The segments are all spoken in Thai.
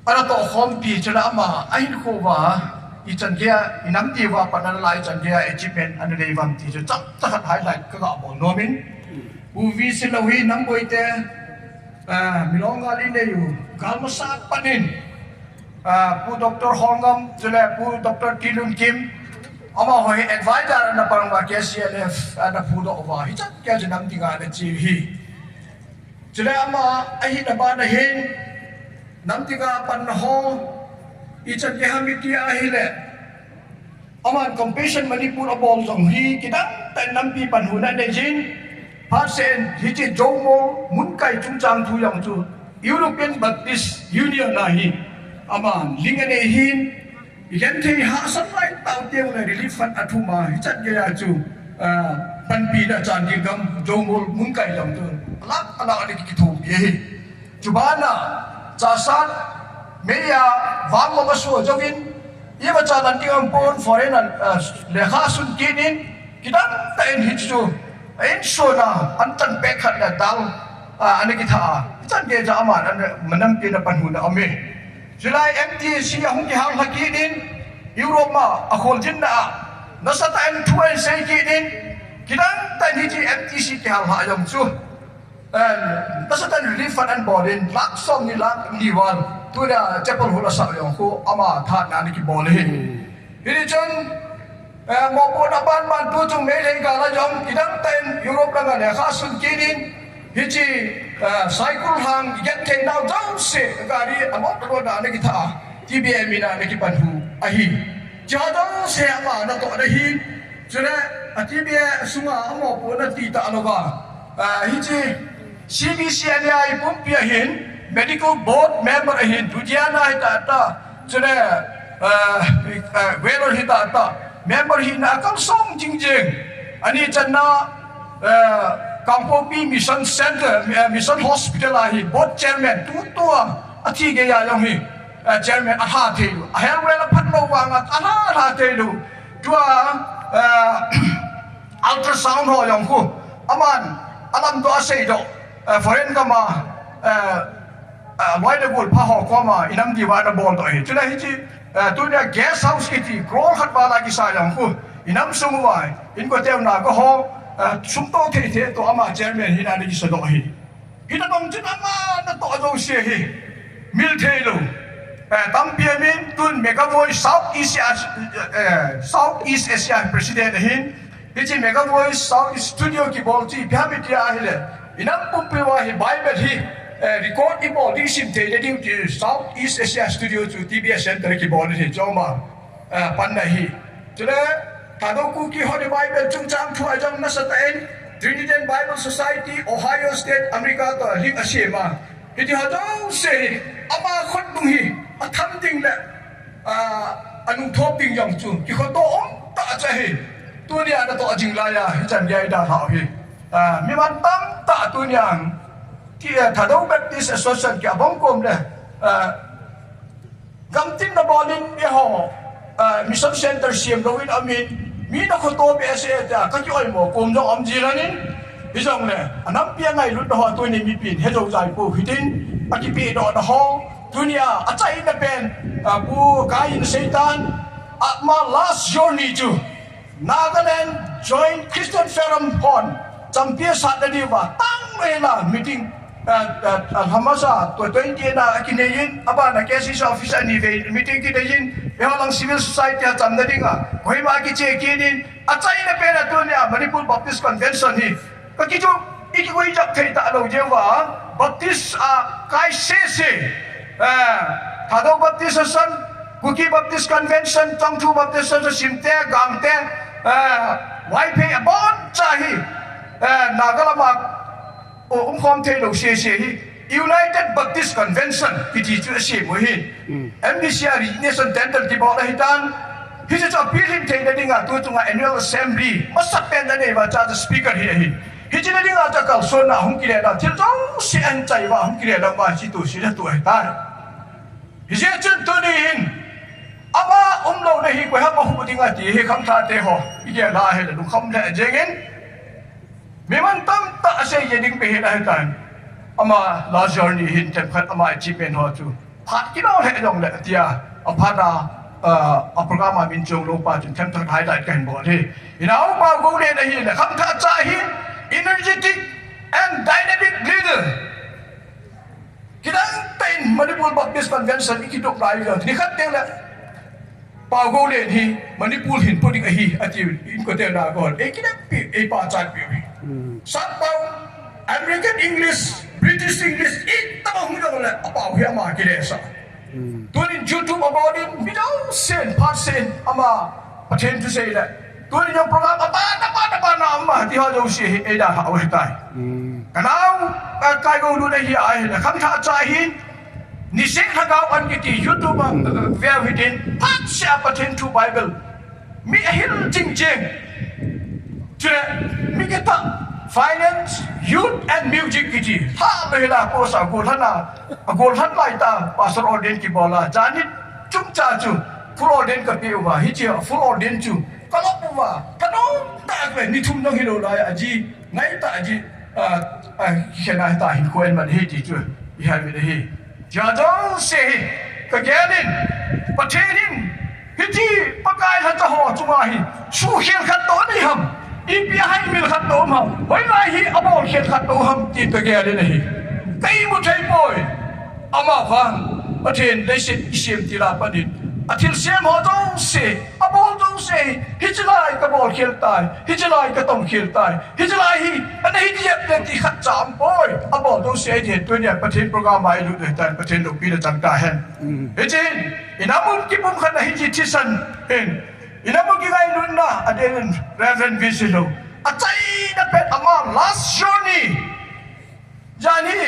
อันนั้นตัวคอมปีจะละมาไอ้ลูกว่าอีจันเกียอีน้ำดีว่าปนันลายจันเกียachievement อันนี้วันที่จะจับจัดไฮไลท์ก็กบอกโนมินอูวิสิลวีน้ำบวยเตมีลองงานอินเดียอยู่กาลมาสักปันินผู้ด็อกเตอร์ฮองกัมจะเลยผู้ด็อกเตอร์กิลุนคิมอามาหอยแอดไวเซอร์นะปังว่า KCLF นะผู้ด็อกว่าฮิจัดแกจะนำที่งานจีฮีจะเลยอามาไอ้หินบ้านเห็นน้ำที่กาปันหออีจันเกฮามิตีอาฮิเลอามันคอมเพชชั่นมันนี่พูดอบอลสองฮีกิดังแต่น้ำปีปันหูนั่นได้ยินพาเซนฮิจิโจโมมุนไก่จุงจางทุยังจูยุโรเปียนบัตติสยูเนียนนาฮีอามันลิงเกเนฮินยันที่หาสันไลต์เต่าเตียงเลยรีลิฟันอัตุมาฮิจันเกยาจูปันปีน่ะจานกิกัมโจโมมุนไก่ยังจูลักอะไรอะไรกิทุบเย่จูบ้านน่ะJasad, media, warm masu jogin. Ia baca nanti ampun foreigner lekha sun kinin kita tain hitsu. Insona antan pekat na dal ane kita. Kita dia zaman ane menampi na panhuna ame. Julai MTC yang hal hakinin Eropa akol jinna. Nasa tain tuan saya kinin kita tain hiji MTC hal hayam su. Nasa tan refund and boarding lak som ni lak liwan tu dah cepol hula sak yang ko ama tha na ni ki boleh ini jon maupun aban man tu chung me lei ga la jom kidang ten Europe lang ne kha sun kinin hiji cycle hang get ten now down se gari amot ro na ni ki tha TBM ina ni ki panhu ahi jadong se ama na to na hi jule TBM sunga amo pu na ti ta aloga hiji CBCNI pun piahin medical board member ahin tujiana hita ata sune wero hita ata member hina akal song jingjing ani channa Kangpopi Mission Center Mission Hospital ahi board chairman tutua athi ge ya yong hi chairman aha thelu ahel wela phatlo wanga aha thelu tua ultrasound ho yong ku aman alam do asei do foreign kama wide goal paho kama inam diwana bol to chula hiji tunya guest house kiti krol khat wala ki sayang ku inam sungwai in ko tem na ko ho sumto the the to ama chairman hina ni so do hi hina dong chin ama na to do se hi mil thelo tampia min tun mega voice Southeast Asia president hin hiji mega voice South studio ki bol chi phamitia hile inam pumpewa hi Bible hi record ibo di sim te di Southeast Asia studio to TBS center ki bol hi joma panna hi chule tadoku ki hori Bible chungchang thua jang na satain Trinidad Bible Society Ohio State America to lim asema hiti hadong se ama khot bung hi atham ding le anung thop ding yang chu ki kho to om ta cha hi tu ni ana to jing la ya hi chan yai da ha hi mi man tam ta tu nyang ki Thadong Baptist Association ki abong kom le gamtin na bolin e ho mission center siam lowin amin mi na ko to be se ta ka ki oi mo kom jong am ji lanin hi jong le anam pia ngai lut ho tu ni mi pin he jong jai pu hitin aki pi do da ho dunia achai na pen pu kai in satan ma last journey to Nagaland join Christian Forum Hon Champia Satadiva tang rela meeting Hamasa to 20 na kineyin aba na KCC office ni meeting kineyin lang civil society chamdadinga koi ma ki che kinin achai na pera to nya Manipur Baptist Convention hi kakijo iki koi jak thei ta lo jewa Baptist kai se Thadong Baptist Association Kuki Baptist Convention Changchu Baptist Association Simte Gamte Waipe abon chahi Nagalamak kom the lo se United Baptist Convention kiti chu se mo hin MBC Nation Dental ki bola hitan hiji cha pilin the dinga tu tunga annual assembly masak pen na ne ba cha speaker hi hin hiji na dinga ta kal so na hum kire na til jong se an chai wa hum kire la ba chi tu si la tu ai ta hiji chen tu ni hin ama lo na hi ko ha ma hu dinga ti he kham tha te ho ige la he lu kham le jengin memang tam tak saya jadi pihak dah tan, ama la journey hin tempat ama achievement ho tu, ผัดกินเอาแหละยองแหละเดียเอาผัดเอาโปรแกรมมาบินจงลงไปจนแทมทั้งท้ายได้กันบ่ที่อินาอุปากูเรียนอะไรคำท้าใจหิน energetic and dynamic leader คิดว่าเป็นมันนี่พูดแบบ Baptist Convention อีกที่ตกหลายเรื่องที่ขัดเตียงแหละป่าวกูเรียนที่มันนี่พูดหินพูดอีกที่อาทิตย์อินก็เตียงหน้าก่อนคิดว่าเป็นป่าจัดเปียวสัตว์เป่า American English British English อีกตั้งหุ่นยนต์เลยป่าวเฮียมาคิดเองซะตัวนี้ YouTube มาบอกนี่ไม่ต้องเซ็นพาเซ็นอามาประเทศที่เซ็นเลยตัวนี้ยังโปรแกรมapaน้ำมาที่เขาจะเสียเอด้าเอาไว้ได้กันเอาใครก็รู้ได้ที่ไอ้เนี่ยคำท้าใจหินนี่เสียงทางเขาอันกี่ที่ YouTube มาเวียวิดินพัดเสียประเทศทูไบเบิลมีหินจริงๆจุดมีกี่ตั้ง finance youth and music กี่ที่ถ้าไม่ได้โพสต์กูท่านน่ะกูท่านไล่ตาปัสสาวะเด่นกี่บอลละจานิดจุ่มจ่าจุ่มฟูลออเดนกับเปียวว่าฮิจิฟูลออเดนจุ่มก็ลบว่าก็น้องตาเกลนี่ทุ่มน้องฮิโรไลอาจีไงตาอาจีเขียนอะไรตาหินควนมันฮิจิจุ่มยี่ห้อไม่ได้ฮิจ้าจ้าเสียก็แกนินประเทศนินฮิจิปากายหันจะห่อจุ่มหินสู้เขียนขัดตัวนี่ฮัมอีพีให้มิลขัดตัวฮัมไว้ไล่ฮิอาบอลเขียนขัดตัวฮัมจีตะแกนินฮิตีมุทัยปอยอามาฟังประเทศได้สิอิเสียมทีละประดิษฐ์อาทิตย์เสียมหัวต้องเสียอาบอลต้องเสียฮิจไลกับบอลเขียนตายฮิจไลก็ต้องเขียนตายฮิจไลฮีอันนี้ฮิจเย็บเด็กที่ขัดจามปอยอาบอลต้องเสียเด็กตัวเนี่ยประเทศโปรแกรมไม่รู้เลยแต่ประเทศลูกพี่จะจังกาเห็นฮิจินอินามุนกิบุมขันฮิจิทิสันเห็นอินามุนกิไงลุนนะอเดนเรเวนวิสิโลอาใจนับเป็นอามา last journey จานี่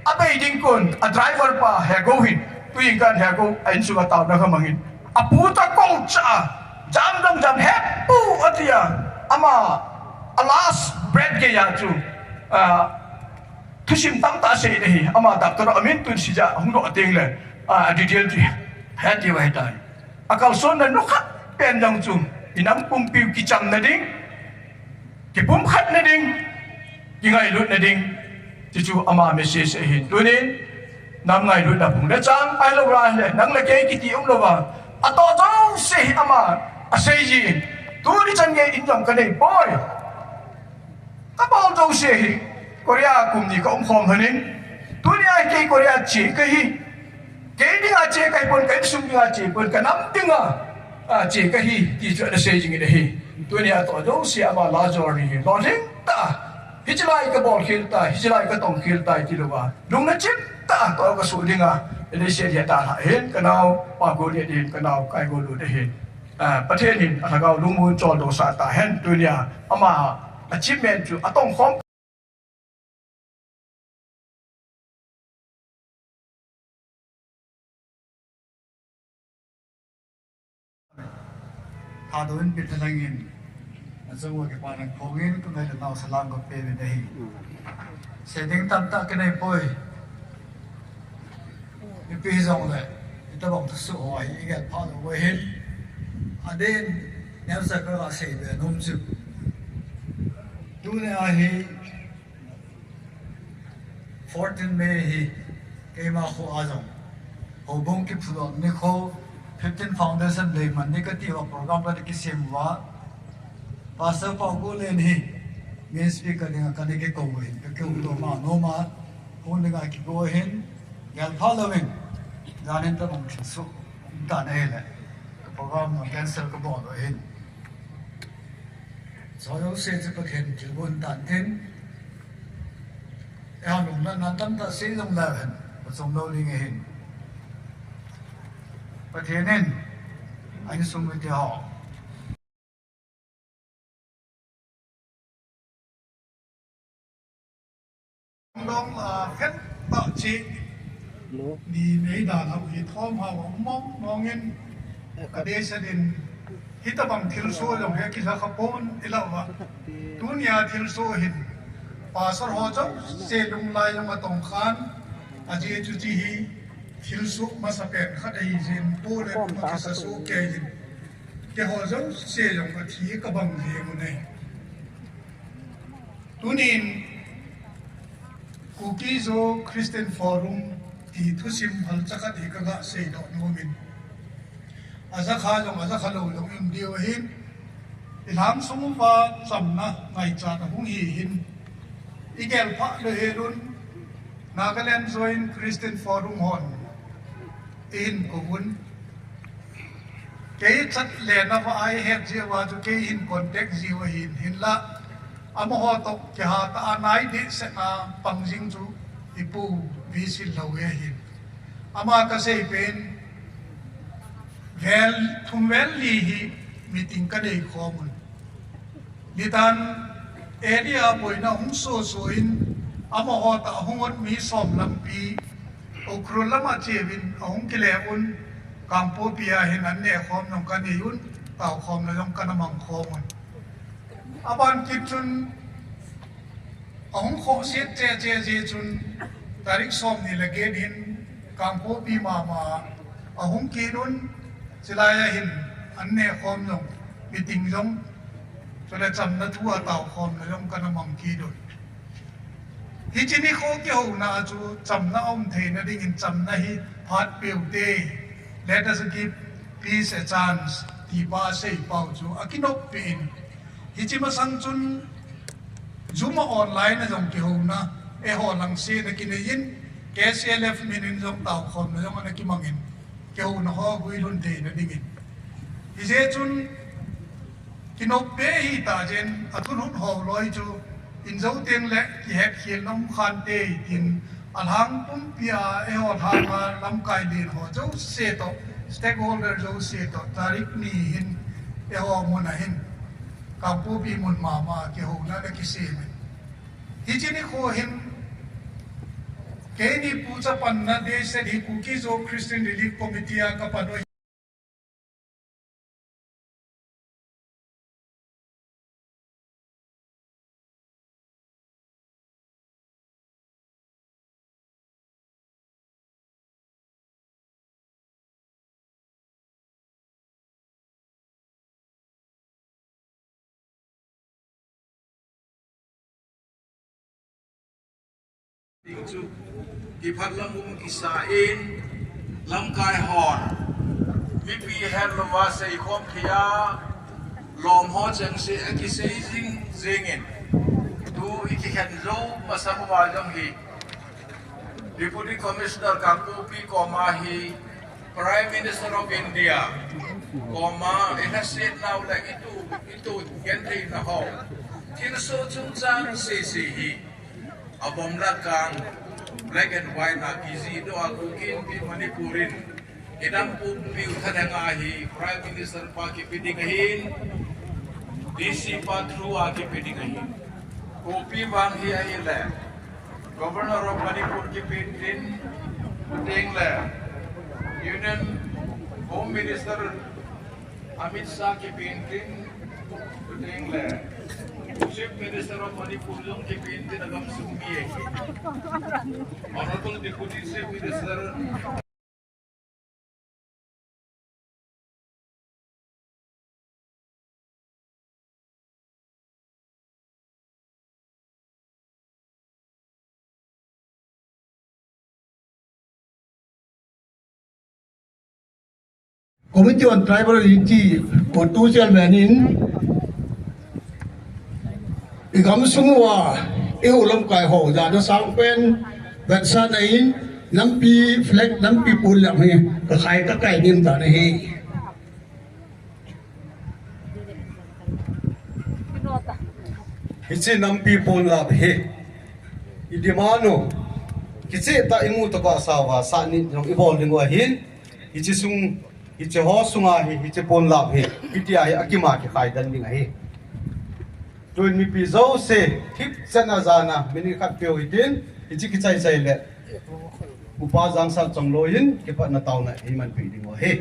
อาเบย์ดิงกุนอา driver ป่าเฮโกหินตัวยิงกันเฮโกอินสุกตาวนะครับมังอินอาปูตะกงจ้าจำดังจำเฮปูอัตยาอามา last bread เกียร์จูทุชิมตั้งตาเสียเลยอามาดับตัวอามินตุนสิจ้าหุ่นอัดเองเลยดีเทลจีเฮตีไว้ได้อาการส่วนนั้นนุขัดเป็นยังจูอิน้ำปุ่มปิวกิจำนั่นเองกิปุ่มขัดนั่นเองยังไงลุดนั่นเองจู่ๆอามาเมสเซจเห็นตัวนี้นำไงลุดดับผมเดจังไปแล้วไรเลยนั่งเลยเกย์กิติอุ้มแล้วว่าอัตโตจ้องเสียอามาเสียจีตัวนี้จังเงยอินจังกันเลยบอยก็บอกจ้องเสียโคเรียกลุ่มนี้ก็อุ้มฟอมหันนี้ตัวนี้ไอ้เกย์โคเรียเจ๊ก็ฮีเกย์นี่อาเจ๊ก็ปนกันสุ่มนี่อาเจ๊ปนกันน้ำตึงเจ๊ก็ฮีที่จะเสียจริงเลยฮีตัวนี้อัตโตจ้องเสียอามาลาจอร์นี่ลอจิงตาฮิจไลก็บอลคิลตายฮิจไลก็ต้องคิลตายที่รู้ว่าลุงนั่นจิตตาตัวก็สู้ดิ้งเดชเดียตาเห็นกันเอาปากกูเดียดินกันเอาไก่กูดูได้เห็นประเทศนี้ถ้าเราลุงมือจอดโดสาตาเห็นตัวเนี้ยอามา achievement จุต้องของถ้าโดนปิดทางเงินจะว่าเก็บปานของเงินก็ไม่ได้เอาสลามก็เป็นได้เสียงตั้มตะกันในป่วยมีปีสองเลยแต่บอกทุกสิ่งว่าอีกอย่างพอเราเห็นอันเด่นเนี่ยสักก็เสียเดือนนุ่มจุดดูเนี่ยให้14 May เกี่ยมาขวาจังหัวบุ้งกิบสุดนี่เขา15 Foundation เลยมันนี่ก็ที่ว่าโปรแกรมก็ที่คิดเสียงว่าภาษาปากูเลยนี่เมียนสปีกเกอร์เนี่ยกันนี่ก็โกยก็คือตัวมาโนมาคนนี่ก็คิดโกยเห็นยันพาลวินจานินตะบังสุตาเนี่ยแหละโปรแกรมมันแคนเซิลก็บอกว่าเห็นสอยเสียจะประเคนจีบุนตันเห็นไอ้หนุ่มนั้นตั้งแต่เสียงแล้วเห็นผสมโลลิงเห็นประเทศนั้นอันนี้สมมติว่าลองเฟ้นต่อจีดีไม่ด่าเราหิท้องมาว่ามองเงินกระเดชดินฮิตบังทิลโซ่ลงให้กิจขบวนอีแล้วว่าดุนยาทิลโซ่หินป่าสระหัวเจ้าเซลุงลายลงมาตรงขานอาเจจุจีฮีทิลโซ่มาสเปนขัดไอจินปูเลยมากิสโซ่เกจินเกี่ยวกับเจ้าเซลงมาทีกบังเดียมันเองดุนินCookies o Christian Forum ตีทุสิมหัลจักรดีกะเสดโนมินอาจะขาจงอาจะขาโลลงอิมเดียวหินอิหามสมุบาจำนะไงจัดหุ่งหินอีเกลพะเลยรุนนาเกเลนโซอินคริสเตียนฟอรุมฮอนอินกุบุนเกยจัดเลนว่าไอเฮดเจว่าจุเกยหินคอนเทกจีวหินละอามโหตกเกหาตาไนดิเสนาปังจิงจูอิปูวิสิลเวหินอามาเกษยเป็นเวลทุมเวลลีฮีมีติงกันได้ข้อมูลดิตันเอเดียป่วยนะหุ่งโซโซอินอามาหอตาหุ่งวัดมีสอมลำปีอุครุลละมาเจวินหุ่งกิเลอุนกังปูปียเห็นอันเนี่ยข้อมนองกันยุนเต่าข้อมนองกันมังข้อมูลอาบันกิจจุนหุ่งโคเสียเจจุนตาริกสอมนี่ละเกดินกังปูปีมาหุ่งกีนุนสิลายหินอันเนี่ยข้อมนองมีติงจงจนจำนัทั่วเต่าคอมในเรื่องการมังคีดุฮิจินิโคเกี่ยวนาจูจำนาอมเทนดิ่งจำนาฮิพัดเปียวเต let us give peace a chance ที่บ้าเสียเป่าจูอากินกเป็นฮิจิมาสังจุนจูมาออนไลน์นะจงเกี่ยวนะหอลังเสียนักกินยินแกเสียเลฟมินินจงเต่าคอมนะจงนักกิมังอินเกี่ยวนะฮอกุยลุนเทนดิ่งฮิเจจุนกินอบเบฮีตาเจนอัตุนุนหอลอยจูอินเจ้าเตียงเล็กที่เฮกเขียนน้ำคันเตยินอัลฮังปุ่มปียหอทางมาลำไก่เดินหอเจ้าเสตสเต็กโฮลเดอร์เจ้าเสตตาริกนี่หินหอมุนหินกับปูปีมุนมาเกี่ยวนั่นกิเซมฮิจินิโคหินเกนี่ปูจะปันนาเดชดีคุกิโซคริสเตียนรีลีฟคอมมิตี้กับปันด้วยติงจุกิพัดลำมุมกิสาอินลำกายหอนมีปีแฮนลวาเซคอมขียาลมหอจังเสียกิเซซิงเซงินดูอีกแห่งโจมาสัมวาจังฮี Deputy Commissioner Kakupi Komahi Prime Minister of India Koma inasit na wala ito gentry na ho kinso chung chang sisihi abom lakang black and white na kizi do akukin di Manipurin idang pumpi uthadangahi Prime Minister pa kipidingahin DC pa through akipidingahin kopi bang hi ayile Governor of Manipur kipindin utingle Union Home Minister Amit Shah kipindin utingle Chief Minister of Manipur yung kipindin agam sumbiye. Honorable Deputy Chief Minister Committee on Tribal Unity or Tusial Manin Igam Sungwa Eulam Kai Ho Jada Sangpen Batsa Nain Nampi Flag Nampi Pulam He Kai Kakai Nim Tana He Hichi nampi pon lab he idimano kiche ta imu to ka sawa sa ni jong evolving wa hin hichi sung hichi ho sunga hi hichi pon lab he iti ai akima ki khai dan ding hi tuin mi pi zo se thip chana jana mini khat pyo hitin hichi ki chai chai le upa jang sa chong lo yin ki pa na taw na hi man pi ding wa he